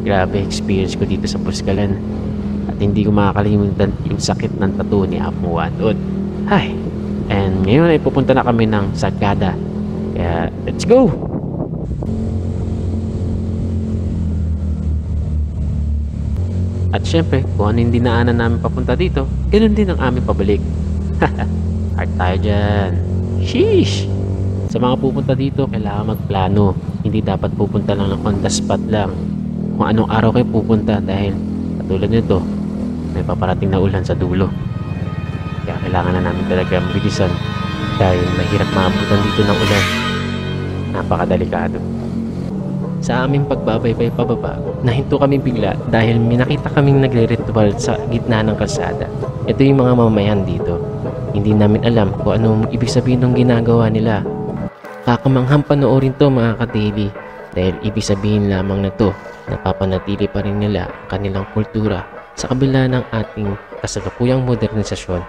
Grabe experience ko dito sa Buscalan. At hindi ko makakalimutan yung sakit ng tattoo ni Apo Wadod. Hi! And ngayon ay pupunta na kami ng Sagada. Kaya let's go! At syempre, kung ano yung dinaanan namin papunta dito, ganun din ang aming pabalik. Hard tayo dyan. Sheesh! Sa mga pupunta dito, kailangan magplano. Hindi dapat pupunta lang ng on the spot lang. Kung anong araw kayo pupunta dahil katulad nito, may paparating na ulan sa dulo. Kaya kailangan na namin talaga mabilisan dahil mahirap maabutan dito ng ulan. Napakadelikado. Sa aming pagbabaybay pababa, nahinto kami bigla dahil may nakita kaming nagre-ritual sa gitna ng kalsada. Ito yung mga mamamayan dito. Hindi namin alam kung anong ibig sabihin ng ginagawa nila. Kakamanghang panoorin to mga kadili dahil ibig sabihin lamang na to, napapanatili pa rin nila ang kanilang kultura sa kabila ng ating kasalukuyang modernisasyon.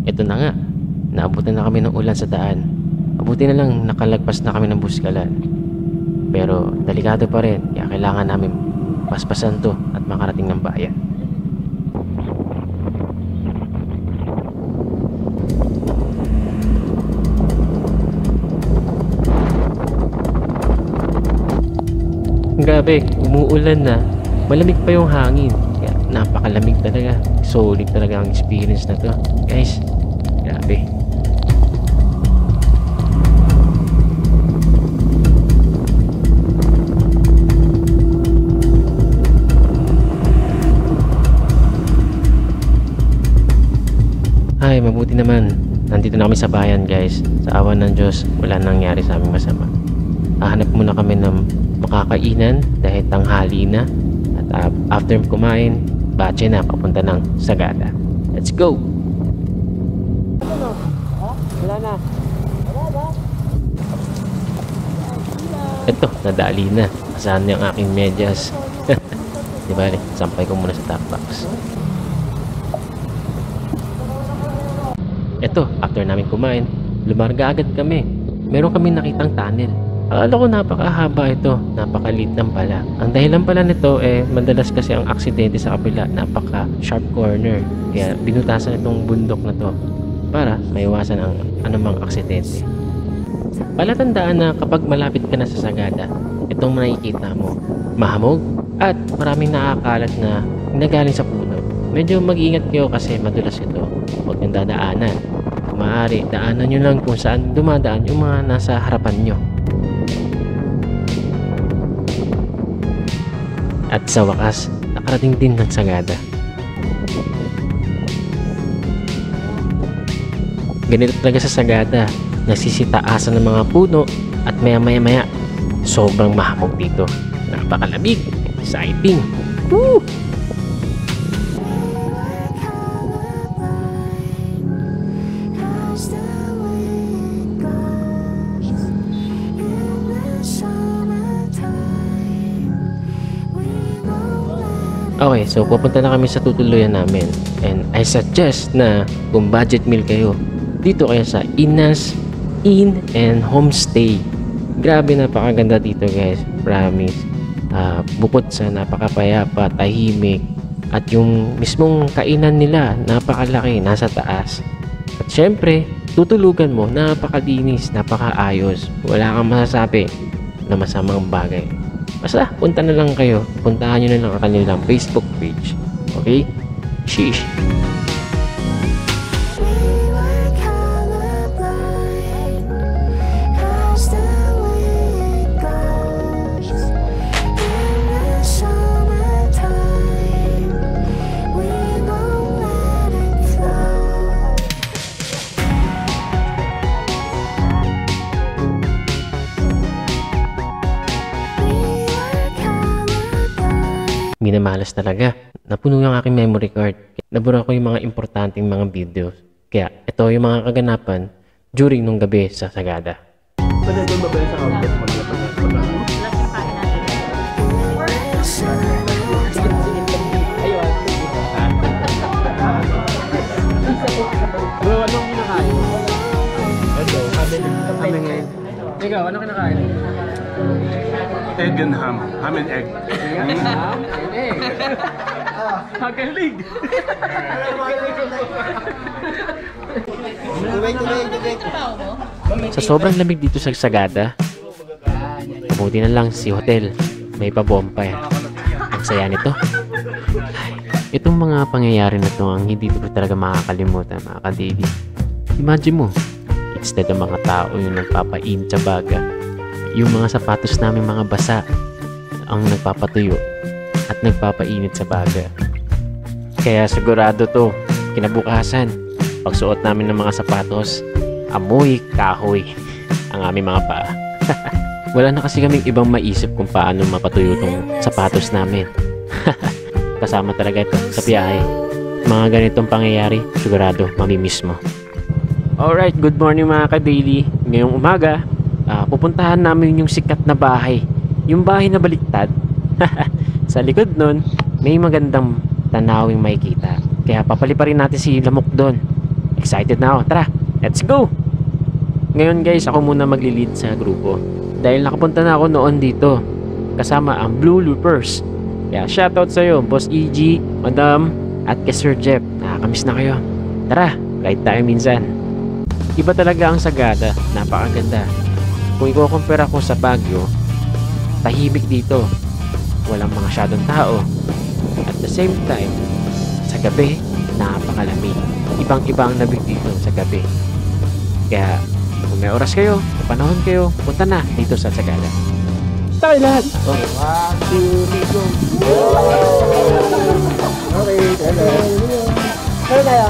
Ito na nga, naabutan na kami ng ulan sa daan. Mabuti na lang nakalagpas na kami ng Buscalan. Pero delikado pa rin, kaya kailangan namin paspasan to at makarating ng bayan. Grabe, umuulan na. Malamig pa yung hangin. Kaya napakalamig talaga. Solid talaga ang experience na to. Guys, grabe. Ay, mabuti naman. Nandito na kami sa bayan, guys. Sa awan ng Diyos, wala nangyari sa aming masama. Hahanap muna kami ng makakainan dahil tanghali na. At after kumain, batche na papunta ng Sagada. Let's go! Wala na. Ito, nadali na. Saan yung aking medyas? Diba, sampay ko muna sa top box. Eto, after namin kumain, lumarga agad kami. Meron kami nakitang tunnel. Akala ko napakahaba ito, napakaliit lang pala. Ang dahilan pala nito madalas kasi ang aksidente sa kabila, napaka sharp corner. Kaya binutasan itong bundok na to para maiwasan ang anumang aksidente. Palatandaan na kapag malapit ka na sa Sagada, itong makikita mo, mahamog at maraming nakakalat na nagaling sa puno. Medyo mag-iingat kayo kasi madulas ito. Huwag niyong dadaanan. Kung maaari, daanan nyo lang kung saan dumadaan yung mga nasa harapan nyo. At sa wakas, nakarating din ng Sagada. Ganito talaga sa Sagada. Nasisitaasan ng mga puno at maya-maya sobrang mahamog dito. Napakalamig. Exciting. Woo! Okay, so pupunta na kami sa tutuluyan namin. And I suggest na kung budget meal kayo, dito kayo sa Inas Inn and Homestay. Grabe, napakaganda dito guys, promise. Bukod sa napakapayapa, tahimik, at yung mismong kainan nila, napakalaki, nasa taas. At syempre, tutulugan mo, napakalinis, napakaayos. Wala kang masasabi na masamang bagay. Basta, punta na lang kayo. Puntahan nyo na lang ang kanilang Facebook page. Okay? Sheesh! Minamalas talaga. Napuno yung aking memory card. Nabura ko yung mga importanteng mga videos. Kaya ito yung mga kaganapan during nung gabi sa Sagada. Pwede doon ba sa outlet mo? Bro, anong kinakain mo? Ito, kami ngayon. Ikaw, anong kinakain? Egg and ham. Ham and egg. Hagalig! Sa sobrang lamig dito sa Sagada, mabuti na lang si hotel. May pa-bonfire. Ang saya nito. Ay, itong mga pangyayari na to ang hindi ko talaga makakalimutan, mga kadidi. Imagine mo, instead ng mga tao yung nagpapainit sa baga, yung mga sapatos namin mga basa ang nagpapatuyo at nagpapainit sa baga. Kaya sigurado to, kinabukasan, pagsuot namin ng mga sapatos, amoy kahoy ang aming mga paa. Wala na kasi kaming ibang maisip kung paano mapatuyo tong sapatos namin. Kasama talaga ito sa biyahe. Mga ganitong pangyayari, sigurado mamimiss mo. Alright, good morning mga ka-daily. Ngayong umaga, pupuntahan namin yung sikat na bahay. Yung bahay na baliktad. Sa likod nun, may magandang tanawing makikita. Kaya papaliparin natin si Lamok doon. Excited na ako. Tara, let's go! Ngayon guys, ako muna magli-lead sa grupo. Dahil nakapunta na ako noon dito. Kasama ang Blue Loopers. Kaya shoutout sa'yo, Boss EG, Madam, at kay Sir Jeff. Nakakamiss na kayo. Tara, ride tayo minsan. Iba talaga ang Sagada. Napakaganda. Kung i-compare ako sa Baguio, tahimik dito. Walang mga masyadong tao. At the same time, sa gabi, napakalamig. Ibang-iba ang lamig dito sa gabi. Kaya, kung may oras kayo, may panahon kayo, punta na dito sa Sagada. Tayo lahat! Okay. 1, 2, 3, go! Okay, hello. Hello tayo.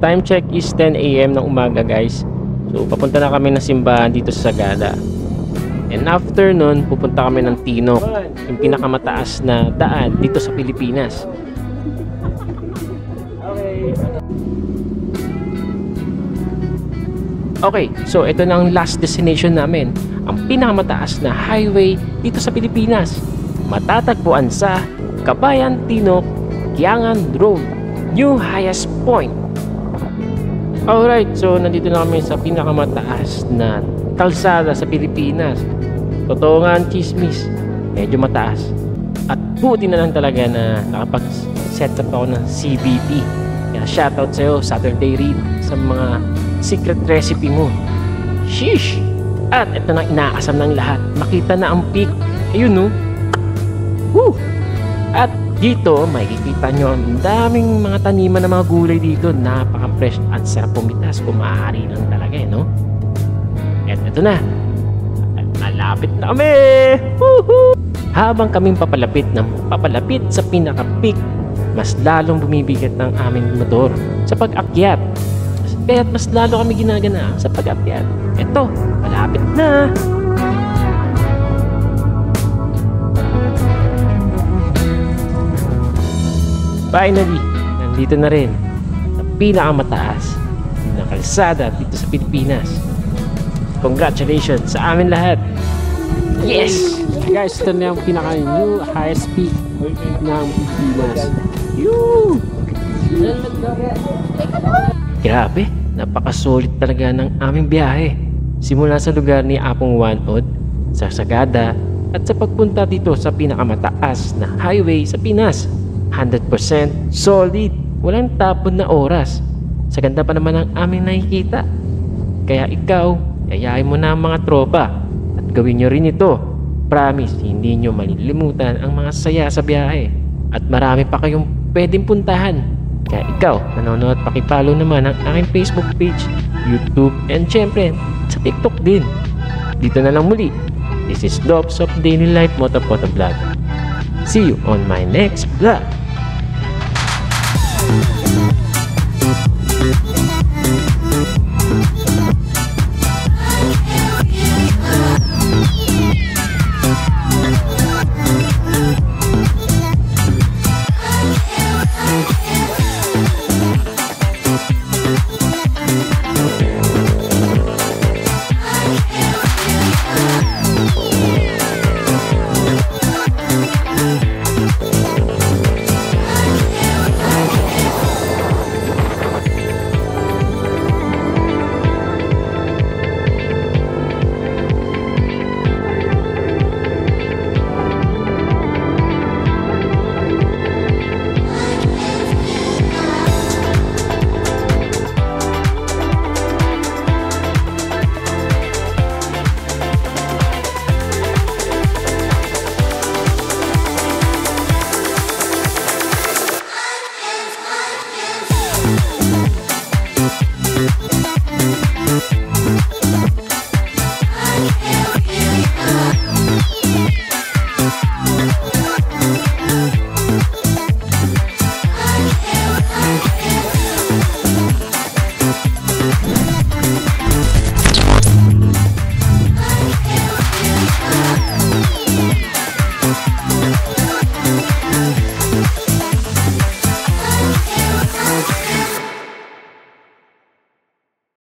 Time check is 10 AM ng umaga guys. So papunta na kami ng simbahan dito sa Sagada. And after nun, pupunta kami ng Tinok, yung pinakamataas na daan dito sa Pilipinas. Okay, so ito na ang last destination namin. Ang pinakamataas na highway dito sa Pilipinas. Matatagpuan sa Kabayan Tinok, Kiangan Road, new highest point. Alright, so nandito na kami sa pinakamataas na kalsada sa Pilipinas. Totoo nga ang chismis, medyo mataas. At buti na lang talaga na nakapag-set up ako ng CBT. Kaya shoutout sa'yo, Saturday Read, sa mga secret recipe mo. Sheesh! At ito na inaasam ng lahat. Makita na ang peak. Ayun no. Woo! At dito, makikita nyo ang daming mga taniman ng mga gulay dito. Napaka-fresh at sarap pumitas kung maaari lang talaga no? At ito na. At malapit na kami! Woohoo! Habang kaming papalapit sa pinaka-peak, mas lalong bumibigat ng aming motor sa pag-akyat. Kaya't mas lalo kami ginagana sa pag-akyat. Ito, malapit na! Finally, nandito na rin sa pinakamataas na kalsada dito sa Pilipinas. Congratulations sa amin lahat! Yes! Guys, ito na yung pinaka-new highest peak ng Pilipinas. Grabe, napaka-solid talaga ng aming biyahe. Simula sa lugar ni Apong Wanod, sa Sagada, at sa pagpunta dito sa pinakamataas na highway sa Pinas. 100% solid, walang tapon na oras. Sa ganda pa naman ang aming nakikita. Kaya ikaw, yayain mo na ang mga tropa at gawin nyo rin ito. Promise, hindi nyo malilimutan ang mga saya sa biyahe. At marami pa kayong pwedeng puntahan. Kaya ikaw, nanonood, pakipollow naman ang aking Facebook page, YouTube, and syempre sa TikTok din. Dito na lang muli. This is Dobbs of Daily Life Motovlog. See you on my next vlog.